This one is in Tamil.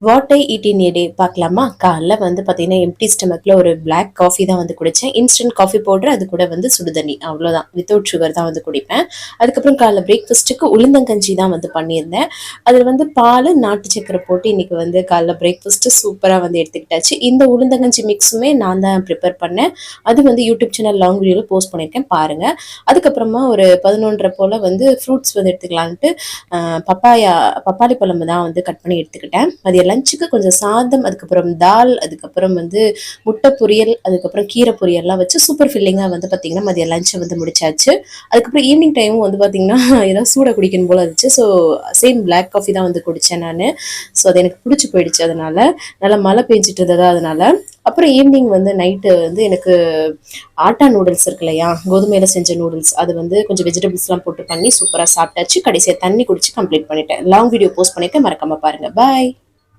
வாட் ஐ ஈட் இன் எ டே பார்க்கலாமா? காலைல வந்து பார்த்தீங்கன்னா, எம்ப்டி ஸ்டமக்ல ஒரு பிளாக் காஃபி தான் வந்து குடிச்சேன். இன்ஸ்டன்ட் காஃபி பவுடர், அது கூட வந்து சுடுதண்ணி அவ்வளோதான். வித்தவுட் சுகர் தான் வந்து குடிப்பேன். அதுக்கப்புறம் காலைல பிரேக்ஃபாஸ்ட்டுக்கு உளுந்தங்கஞ்சி தான் வந்து பண்ணியிருந்தேன். அதில் வந்து பால், நாட்டு சர்க்கரை போட்டு இன்னைக்கு வந்து காலைல பிரேக்ஃபாஸ்ட்டு சூப்பரா வந்து எடுத்துக்கிட்டாச்சு. இந்த உளுந்தங்கஞ்சி மிக்ஸுமே நான் தான் ப்ரிப்பேர் பண்ணேன். அது வந்து யூடியூப் சேனல் லாங் வீடியோல போஸ்ட் பண்ணியிருக்கேன் பாருங்க. அதுக்கப்புறமா ஒரு 11:30 போல வந்து ஃப்ரூட்ஸ் வந்து எடுத்துக்கலான்ட்டு பப்பாளி பழம் தான் வந்து கட் பண்ணி எடுத்துக்கிட்டேன். அது லஞ்சுக்கு கொஞ்சம் சாதம், அதுக்கப்புறம் தால், அதுக்கப்புறம் வந்து முட்டை பொரியல், அதுக்கப்புறம் கீரை பொரியல்லாம் வச்சு சூப்பர் ஃபில்லிங்காக வந்து பார்த்தீங்கன்னா மதியம் லஞ்சை வந்து முடிச்சாச்சு. அதுக்கப்புறம் ஈவினிங் டைமும் வந்து பார்த்தீங்கன்னா ஏதாவது சூடாக குடிக்கணும் போல இருந்துச்சு. ஸோ சேம் பிளாக் காஃபி தான் வந்து குடித்தேன் நான். ஸோ அது எனக்கு பிடிச்சி போயிடுச்சு. அதனால நல்லா மழை பெஞ்சிட்டு இருந்ததா அதனால. அப்புறம் ஈவினிங் வந்து நைட்டு வந்து எனக்கு ஆட்டா நூடுல்ஸ் இருக்கு இல்லையா, கோதுமையில செஞ்ச நூடுல்ஸ், அது வந்து கொஞ்சம் வெஜிடபிள்ஸ்லாம் போட்டு பண்ணி சூப்பராக சாப்பிட்டாச்சு. கடைசியாக தண்ணி குடிச்சு கம்ப்ளீட் பண்ணிட்டேன். லாங் வீடியோ போஸ்ட் பண்ணிட்டு மறக்காம பாருங்க. பாய்.